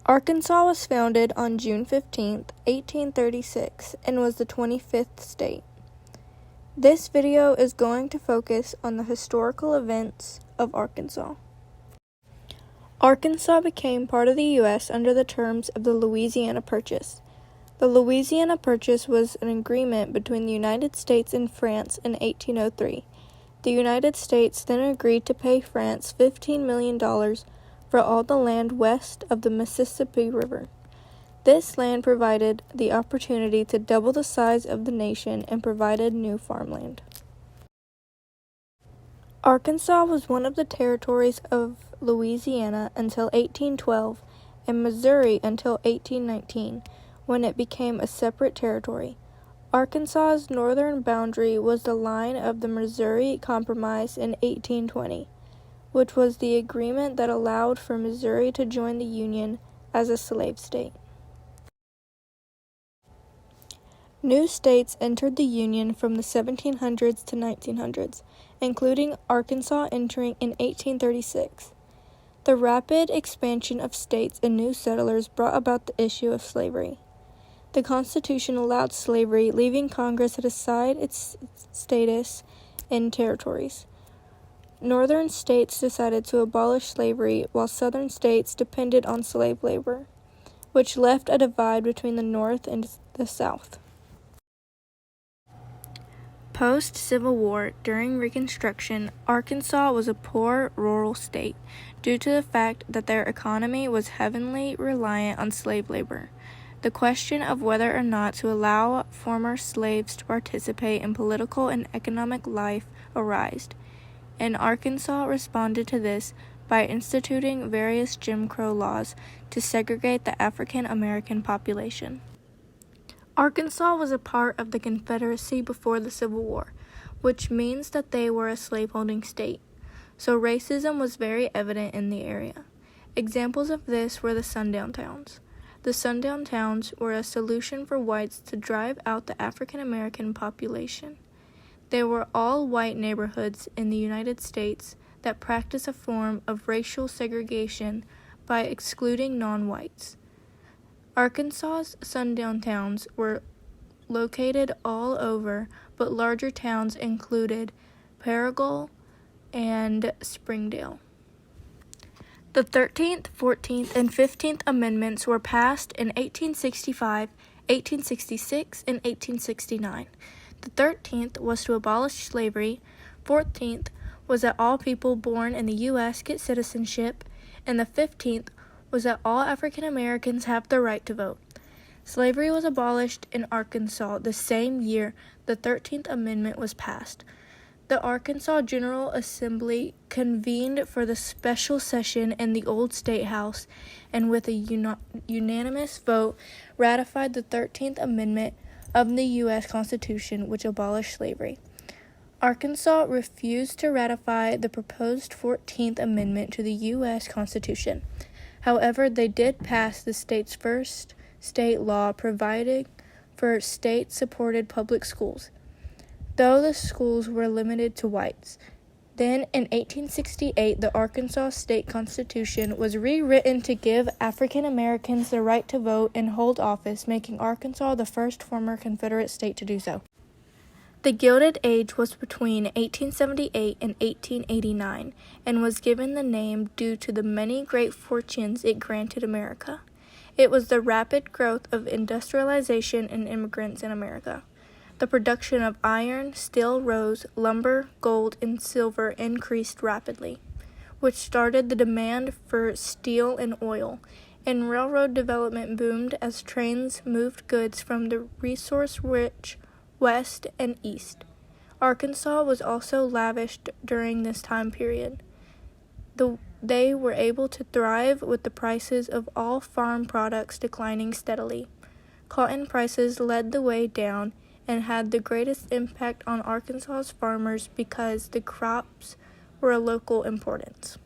Arkansas was founded on June 15, 1836, and was the 25th state. This video is going to focus on the historical events of Arkansas. Arkansas became part of the U.S. under the terms of the Louisiana Purchase. The Louisiana Purchase was an agreement between the United States and France in 1803. The United States then agreed to pay France $15 million for all the land west of the Mississippi River. This land provided the opportunity to double the size of the nation and provided new farmland. Arkansas was one of the territories of Louisiana until 1812 and Missouri until 1819, when it became a separate territory. Arkansas's northern boundary was the line of the Missouri Compromise in 1820, which was the agreement that allowed for Missouri to join the Union as a slave state. New states entered the Union from the 1700s to 1900s, including Arkansas entering in 1836. The rapid expansion of states and new settlers brought about the issue of slavery. The Constitution allowed slavery, leaving Congress to decide its status in territories. Northern states decided to abolish slavery, while southern states depended on slave labor, which left a divide between the North and the South. Post-Civil War, during Reconstruction, Arkansas was a poor rural state due to the fact that their economy was heavily reliant on slave labor. The question of whether or not to allow former slaves to participate in political and economic life arose, and Arkansas responded to this by instituting various Jim Crow laws to segregate the African American population. Arkansas was a part of the Confederacy before the Civil War, which means that they were a slaveholding state, so racism was very evident in the area. Examples of this were the sundown towns. The sundown towns were a solution for whites to drive out the African American population. They were all white neighborhoods in the United States that practice a form of racial segregation by excluding non-whites. Arkansas's sundown towns were located all over, but larger towns included Paragould and Springdale. The 13th, 14th, and 15th Amendments were passed in 1865, 1866, and 1869. The 13th was to abolish slavery, 14th was that all people born in the U.S. get citizenship, and the 15th was that all African Americans have the right to vote. Slavery was abolished in Arkansas the same year the 13th Amendment was passed. The Arkansas General Assembly convened for the special session in the old State House and with a unanimous vote ratified the 13th Amendment of the U.S. Constitution, which abolished slavery. Arkansas refused to ratify the proposed 14th Amendment to the U.S. Constitution. However, they did pass the state's first state law providing for state-supported public schools, though the schools were limited to whites. Then, in 1868, the Arkansas State Constitution was rewritten to give African Americans the right to vote and hold office, making Arkansas the first former Confederate state to do so. The Gilded Age was between 1878 and 1889 and was given the name due to the many great fortunes it granted America. It was the rapid growth of industrialization and immigrants in America. The production of iron, steel rose, lumber, gold, and silver increased rapidly, which started the demand for steel and oil, and railroad development boomed as trains moved goods from the resource-rich West and East. Arkansas was also lavished during this time period. They were able to thrive with the prices of all farm products declining steadily. Cotton prices led the way down and had the greatest impact on Arkansas's farmers because the crops were of local importance.